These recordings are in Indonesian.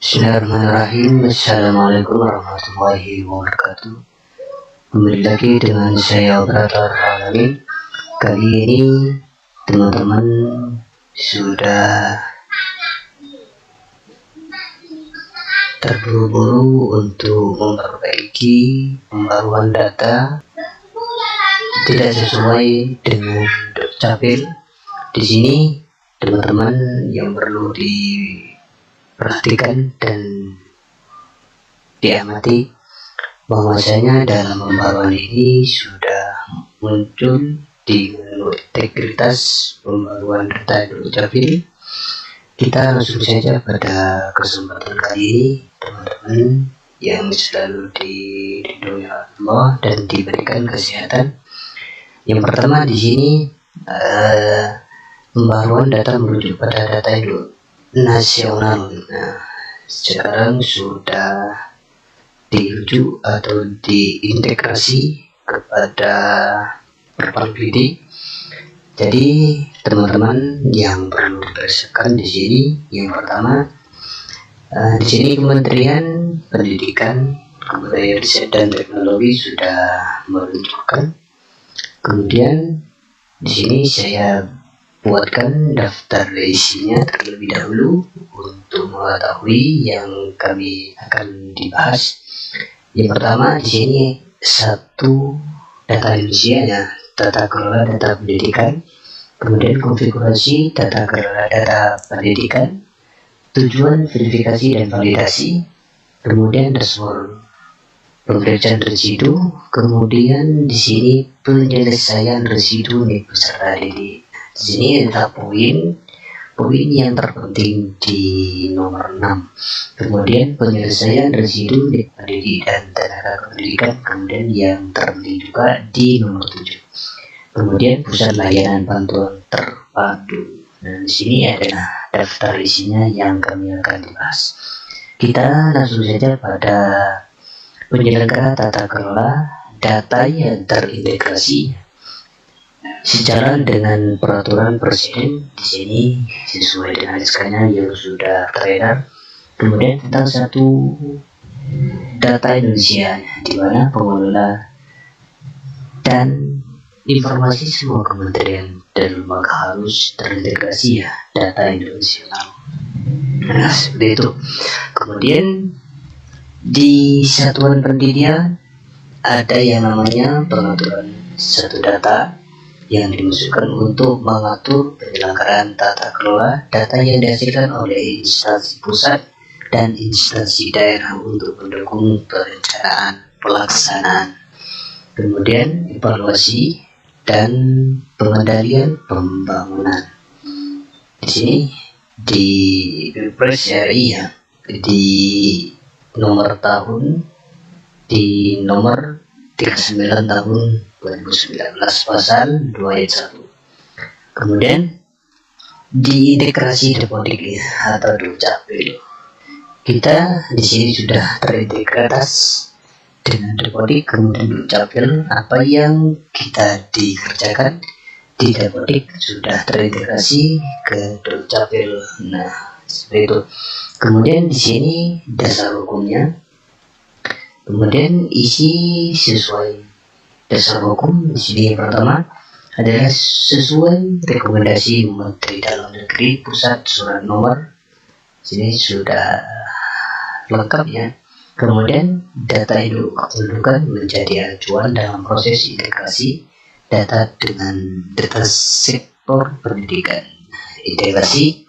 Bismillahirrahmanirrahim. Assalamualaikum warahmatullahi wabarakatuh. Kembali lagi dengan saya Operator Alamin. Kali ini teman-teman sudah terburu-buru untuk memperbaiki pembaruan data tidak sesuai dengan Dukcapil. Di sini teman-teman yang perlu diperhatikan dan diamati bahwasanya dalam pembaruan ini sudah muncul di menu integritas pembaruan data Dukcapil. Kita langsung saja pada kesempatan kali ini, teman-teman yang selalu dilindungi Allah dan diberikan kesehatan. Yang pertama di sini pembaruan data merujuk pada data nasional. Sekarang sudah dirujuk atau diintegrasi kepada Perpalpidi. Jadi teman-teman yang perlu dipersiapkan di sini, yang pertama di sini Kementerian Pendidikan, Kebudayaan, Riset dan Teknologi sudah menunjukkan. Kemudian di sini saya buatkan daftar isinya terlebih dahulu untuk mengetahui yang kami akan dibahas. Yang pertama di sini satu data Indonesia, ya, tata kelola data pendidikan, kemudian konfigurasi tata kelola data pendidikan, tujuan verifikasi dan validasi, kemudian dashboard pemeriksaan residu, kemudian di sini penyelesaian residu nih peserta didik. Di sini ada poin yang terpenting di nomor 6. Kemudian penyelesaian residu nih pendidik dan tenaga pendidikan, kemudian yang terpenting juga di nomor 7. Kemudian pusat layanan bantuan terpadu. Nah, di sini adalah daftar isinya yang kami akan dibahas. Kita langsung saja pada penyelenggara tata kelola data yang terintegrasi sejalan dengan peraturan Presiden. Di sini sesuai dengan SK-nya yang sudah beredar. Kemudian tentang satu data Indonesia, di mana pengelola dan informasi semua kementerian dan lembaga harus terintegrasi, ya, data Indonesia. Nah, seperti itu. Kemudian di satuan pendidikan ada yang namanya pengaturan satu data yang dimaksudkan untuk mengatur penyelenggaraan tata kelola data yang dihasilkan oleh instansi pusat dan instansi daerah untuk mendukung perencanaan pelaksanaan, kemudian evaluasi dan pengendalian pembangunan. Di sini di Pilpres RI, ya, di nomor 39 tahun 2019 pasal 2 ayat 1. Kemudian diintegrasi Depodik atau Dukcapil. Kita di sini sudah terintegrasi dengan Depodik, kemudian Dukcapil. Apa yang kita dikerjakan di Depodik sudah terintegrasi ke Dukcapil. Nah, seperti itu. Kemudian di sini dasar hukumnya. Kemudian isi sesuai dasar hukum. Di sini yang pertama adalah sesuai rekomendasi Menteri Dalam Negeri Pusat Surat Nomor. Sini sudah lengkap, ya. Kemudian data induk kependudukan menjadi acuan dalam proses integrasi data dengan data sektor pendidikan. Integrasi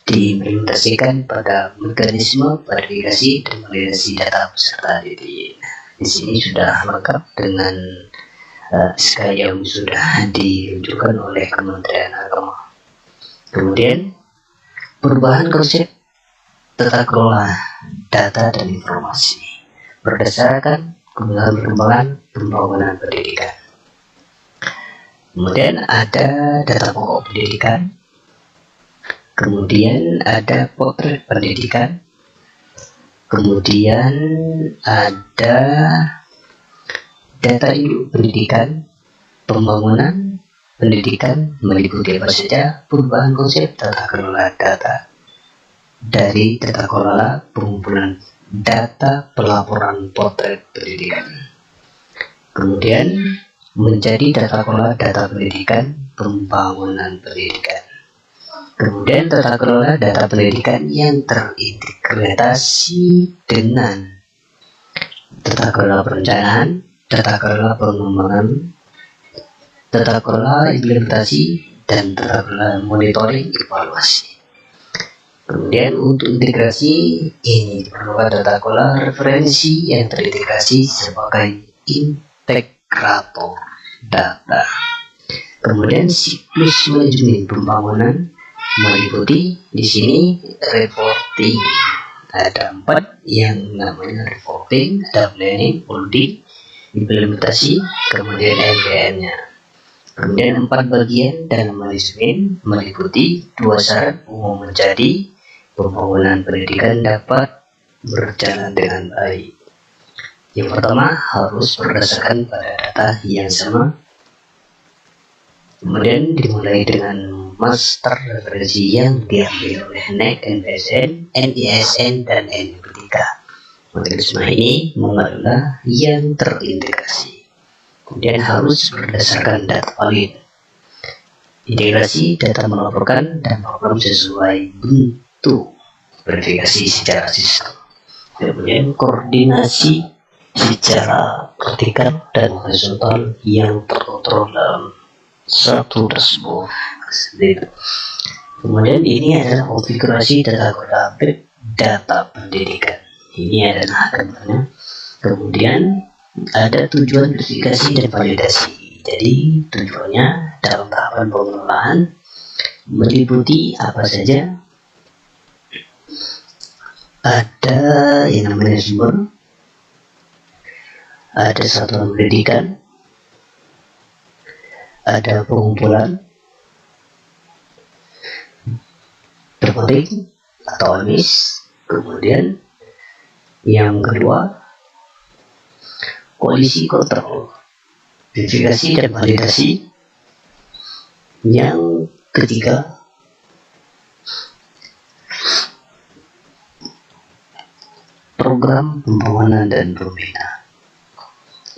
diimplementasikan pada mekanisme verifikasi dan validasi data peserta didik. Di sini sudah lengkap dengan SK yang sudah ditunjukkan oleh Kementerian Agama. Kemudian perubahan konsep tata kelola data dan informasi berdasarkan kebutuhan perkembangan pembangunan pendidikan. Kemudian ada data pokok pendidikan, kemudian ada potret pendidikan, kemudian ada data induk pendidikan, pembangunan pendidikan meliputi apa saja, perubahan konsep tata kelola data, dari tata kelola pengumpulan data pelaporan potret pendidikan. Kemudian menjadi tata kelola data pendidikan pembangunan pendidikan. Kemudian tata kelola data pendidikan yang terintegrasi dengan tata kelola perencanaan, tata kelola pengembangan, tata kelola implementasi, dan tata kelola monitoring evaluasi. Kemudian untuk integrasi ini diperlukan tata kelola referensi yang terintegrasi sebagai integrator data. Kemudian siklus manajemen pembangunan meliputi di sini reporting. Ada 4 yang namanya reporting, ada planning, holding, implementasi, kemudian MPN-nya. Kemudian 4 bagian dalam manajemen meliputi 2 syarat umum menjadi pembangunan pendidikan dapat berjalan dengan baik. Yang pertama harus berdasarkan pada data yang sama. Kemudian dimulai dengan master referensi yang diambil oleh NEC, NPSN, NISN, dan NIP3. Mekanisme ini adalah yang terintegrasi. Kemudian harus berdasarkan data valid. Integrasi data melaporkan dan program sesuai bentuk verifikasi secara sistem. Kemudian koordinasi secara vertikal dan horizontal yang terkontrol dalam satu tersebut. Kemudian ini adalah konfigurasi data update data pendidikan. Ini adalah gambarnya. Kemudian ada tujuan verifikasi dan validasi. Jadi tujuannya dalam tahapan pengelolaan meliputi apa saja. Ada yang namanya sumber, ada satuan pendidikan, ada pengumpulan, reporting atau AMIS. Kemudian yang kedua koalisi kontrol, verifikasi dan validasi. Yang ketiga program pembangunan dan pembinaan.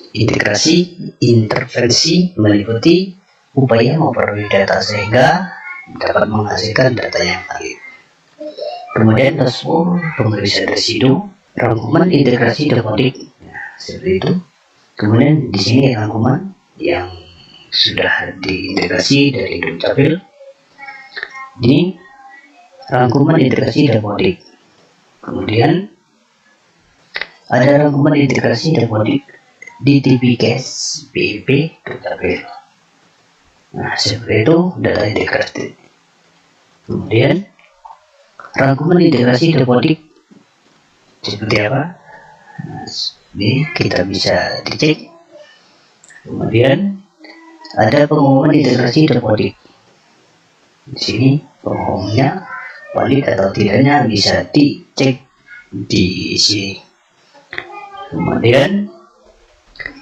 Integrasi intervensi meliputi upaya memperoleh data sehingga dapat menghasilkan data yang valid. Kemudian dashboard pemeriksaan residu, rangkuman integrasi dapodik, seperti itu. Kemudian di sini rangkuman yang sudah diintegrasi dari Dukcapil. Ini rangkuman integrasi dapodik. Kemudian ada rangkuman integrasi dapodik di TPCAS, PIP, Dukcapil. Nah, seperti itu data integrasi. Kemudian rangkuman integrasi dapodik seperti apa? Nah, ini kita bisa dicek. Kemudian ada pengumuman integrasi dapodik. Di sini pengumumannya valid atau tidaknya bisa dicek di sini. Kemudian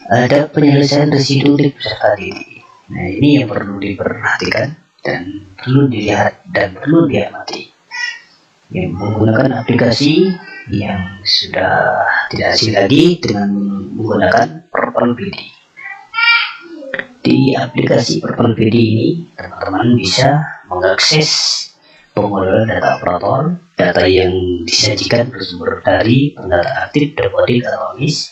ada penyelesaian residu di peserta didik. Nah, ini yang perlu diperhatikan dan perlu dilihat dan perlu diamati. Yang menggunakan aplikasi yang sudah tidak asing lagi dengan menggunakan PurplePD. Di aplikasi PurplePD ini, teman-teman bisa mengakses pengolahan data operator, data yang disajikan bersumber dari pendata aktif, dapodik atau AMIS.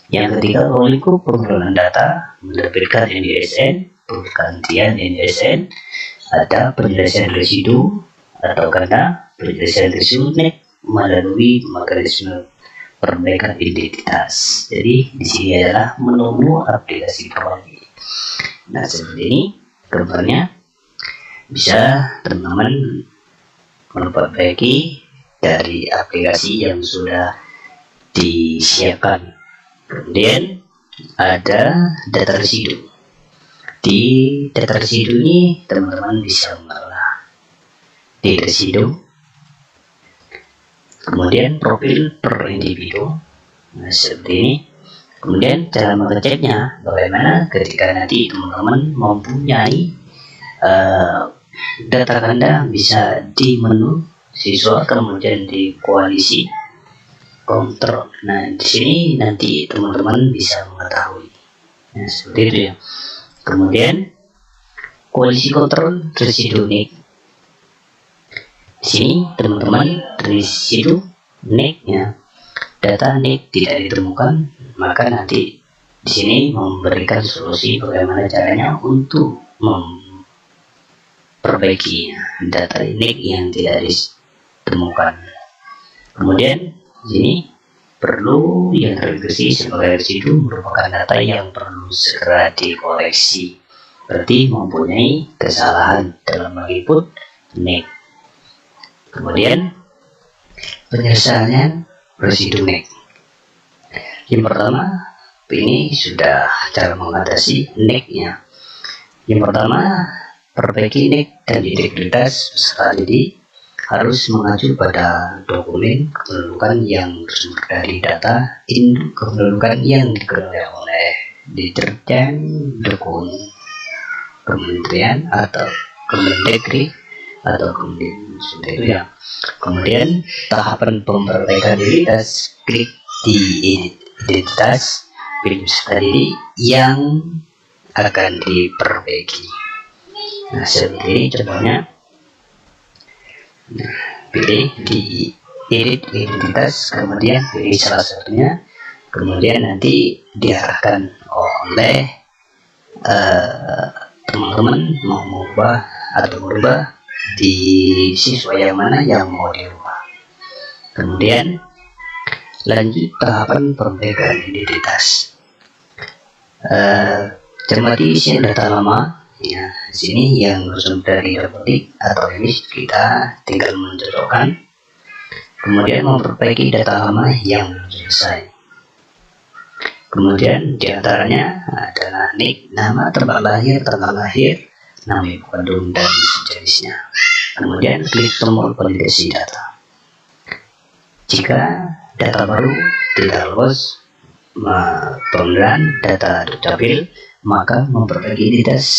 Yang ketiga, lingkup pengelolaan data, menerbitkan NISN, pergantian NISN, ada penyelesaian residu atau karena penyelesaian residu NEC melalui mekanisme perbaikan identitas. Jadi di sini adalah menu aplikasi PurplePD. Nah, seperti ini gambarnya. Bisa teman-teman memperbaiki dari aplikasi yang sudah disiapkan. Kemudian ada data residu. Di data residu ini teman-teman bisa mengolah di residu. Kemudian profil per individu. Nah, seperti ini. Kemudian cara mengeceknya bagaimana ketika nanti teman-teman mempunyai data Anda bisa di menu siswa, kemudian di koalisi kontrol. Nah, di sini nanti teman-teman bisa mengetahui. Nah, seperti itu ya. Kemudian koalisi kontrol residu NIK. Di sini teman-teman residu NIK-nya, data NIK tidak ditemukan, maka nanti di sini memberikan solusi bagaimana caranya untuk memperbaiki data NIK yang tidak ditemukan. Kemudian di sini perlu yang regresi sebagai residu merupakan data yang perlu segera dikoreksi, berarti mempunyai kesalahan dalam menginput NIK. Kemudian penyelesaian residu NIK. Yang pertama, ini sudah cara mengatasi NIK-nya. Yang pertama, perbaiki NIK dan integritas peserta didik harus mengacu pada dokumen kependudukan yang bersumber dari data induk kependudukan yang dikelola oleh Dirjen Dukun Kementerian atau Kemendagri atau kemudian seperti itu ya. Kemudian tahapan perbaikan identitas, klik di identitas pilih peserta didik yang akan diperbaiki. Nah, seperti ini contohnya. Nah, pilih di edit identitas, kemudian pilih salah satunya, kemudian nanti diarahkan oleh teman-teman mau mengubah atau merubah di siswa yang mana yang mau dirubah. Kemudian lanjut tahapan perbaikan identitas. Cermati isian data lama. Ya, sini yang bersumber dari dapodik atau ini kita tinggal mencocokkan, kemudian memperbaiki data lama yang belum selesai. Kemudian diantaranya adalah NIK, nama, tanggal lahir, nama ibu kandung dan sejenisnya. Kemudian klik tombol validasi data. Jika data baru tidak lolos pemilihan data dukcapil, maka memperbaiki identitas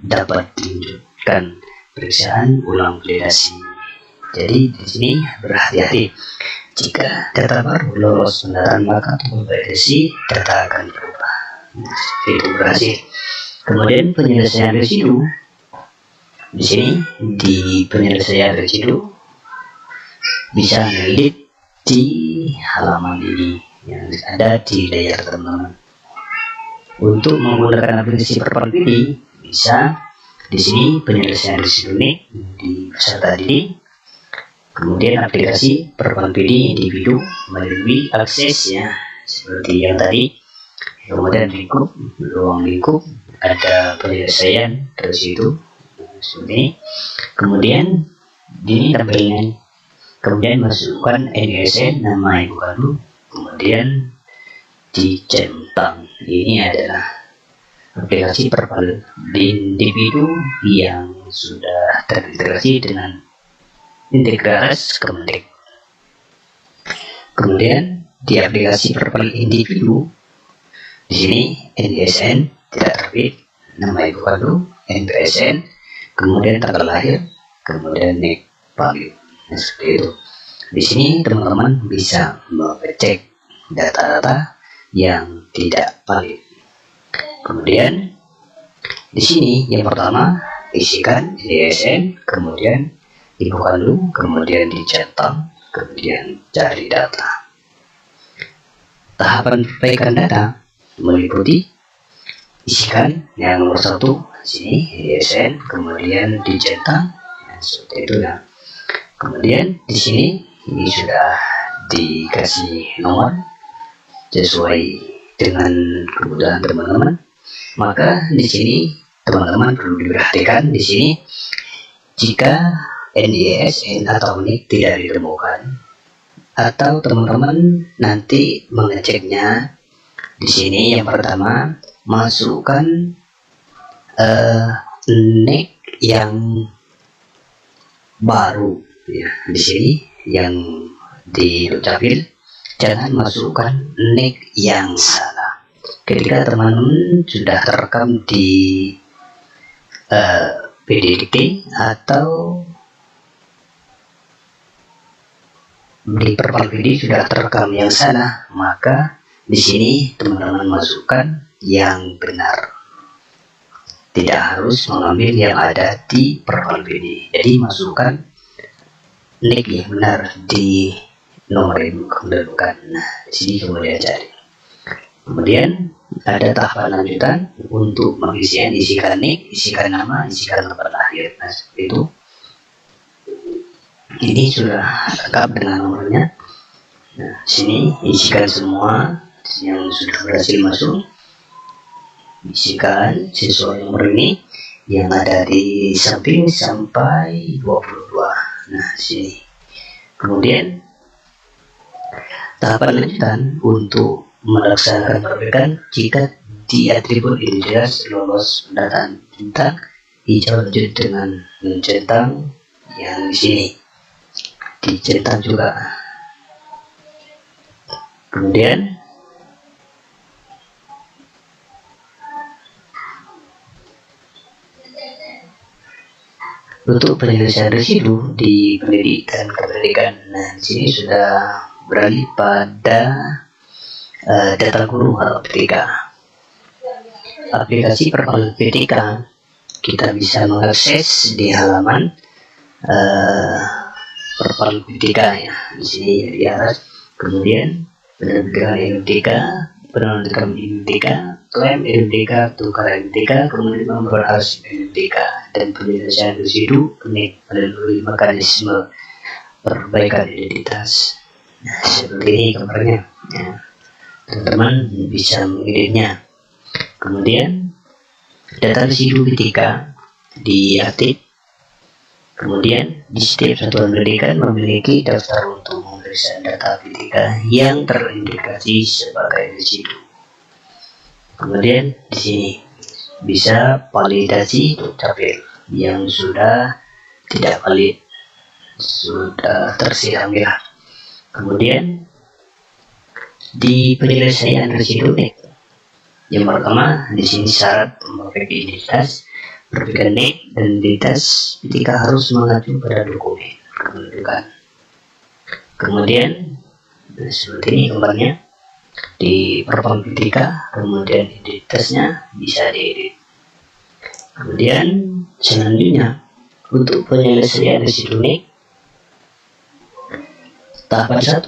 dapat dilanjutkan periksaan ulang validasi. Jadi di sini berhati-hati. Jika data baru lolos pendataan, maka tombol validasi data akan berubah. Itu berhasil. Kemudian penyelesaian residu. Di sini di penyelesaian residu bisa mengedit di halaman ini yang ada di layar teman-teman. Untuk menggunakan aplikasi Perpalpidi bisa di sini penyelesaian residu NIK di peserta didik, kemudian aplikasi Perpalpidi individu melalui akses ya seperti yang tadi, kemudian lingkup, ruang lingkup, ada penyelesaian residu seperti ini, kemudian ini tampilan, kemudian masukkan NISN, nama ibu kandung, kemudian dicentang. Ini adalah aplikasi Perpal individu yang sudah terintegrasi dengan integritas Kemendek. Kemudian di aplikasi Perpal individu, di sini NISN tidak terbit, nama ibu kandung, NPSN, kemudian tanggal lahir, kemudian NIK valid. Nah, seperti itu. Di sini teman-teman bisa mengecek data-data yang tidak valid. Kemudian di sini yang pertama isikan NISN, kemudian ibu kandung, kemudian dicentang, kemudian cari data. Tahapan perbaikan data meliputi isikan yang nomor 1 sini NISN, kemudian dicentang, nah, seperti itu ya. Kemudian di sini ini sudah dikasih nomor sesuai dengan kebutuhan teman-teman. Maka di sini teman-teman perlu diperhatikan di sini jika NISN atau NIK tidak ditemukan, atau teman-teman nanti mengeceknya di sini yang pertama masukkan NIK yang baru ya. Di sini yang di dukcapil jangan masukkan NIK yang salah. Ketika teman-teman sudah terekam di PDDK atau di profil video sudah terekam yang salah, maka di sini teman-teman masukkan yang benar. Tidak harus mengambil yang ada di profil video. Jadi masukkan nick yang benar di nomor induk kependudukan. Nah, di sini kemudian cari. Kemudian ada tahapan lanjutan untuk pengisian, isikan nick, isikan nama, isikan tempat lahir. Nah, seperti itu. Ini sudah lengkap dengan nomornya. Nah, sini isikan semua yang sudah berhasil masuk. Isikan sesuai nomor ini yang ada di samping sampai 22. Nah, sini. Kemudian tahapan lanjutan untuk melaksanakan perbaikan jika di atribut identitas lolos pendataan centang hijau lanjut dengan mencentang yang di sini dicentang juga. Kemudian untuk penyelesaian residu di pendidikan kependidikan, nah di sini sudah beralih pada data guru atau PTK. Aplikasi Perpal PTK kita bisa mengakses di halaman Perpal PTK ya. Di sini di atas. Kemudian penerbitan MTK, penandakan MTK, klaim MTK, tukar MTK, kemudian memperoleh MTK dan penyelesaian residu melalui mekanisme perbaikan identitas. Nah, seperti ini gambarnya. Ya. Teman-teman bisa mengeditnya. Kemudian data residu PTK diaktif. Kemudian di setiap satuan pendidikan memiliki daftar untuk pemeriksaan data PTK yang terindikasi sebagai residu. Kemudian di sini bisa validasi dukcapil yang sudah tidak valid, sudah tersiram ya. Kemudian di penyelesaian residu nik, yang pertama di sini syarat memperbaiki identitas, perbaikan nik dan identitas ketika harus mengacu pada dokumen kependudukan. Kemudian seperti ini gambarnya di Perpal PTK, kemudian identitasnya bisa diedit. Kemudian selanjutnya untuk penyelesaian residu nik, tahapan 1,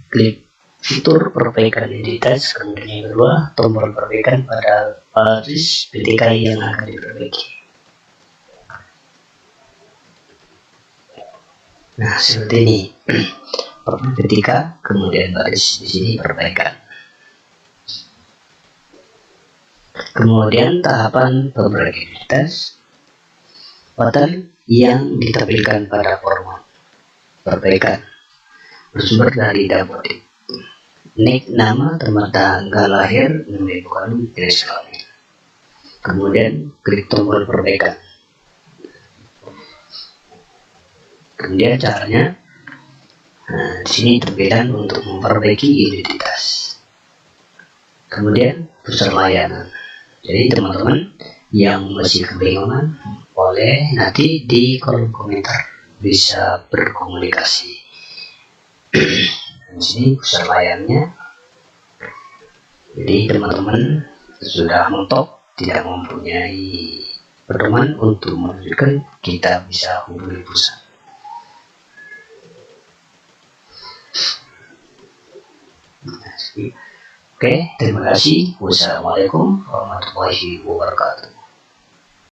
klik fitur perbaikan identitas, kemudian yang kedua tombol perbaikan pada baris PTK yang akan diperbaiki. Nah, seperti ini Perpal PTK, kemudian baris di sini perbaikan. Kemudian tahapan perbaikan identitas pattern yang ditampilkan pada format perbaikan bersumber dari dapodik. Nik, nama, tempat tanggal lahir, nama ibu kandung, jenis kelamin. Kemudian klik tombol perbaikan. Kemudian caranya, nah, di sini tampilan untuk memperbaiki identitas. Kemudian pusat layanan. Jadi teman-teman yang masih kebingungan, boleh nanti di kolom komentar bisa berkomunikasi. Di sini pusat layannya. Jadi teman-teman sudah mentok, tidak mempunyai pedoman untuk menunjukkan, kita bisa hubungi pusat. Oke, terima kasih. Wassalamualaikum warahmatullahi wabarakatuh.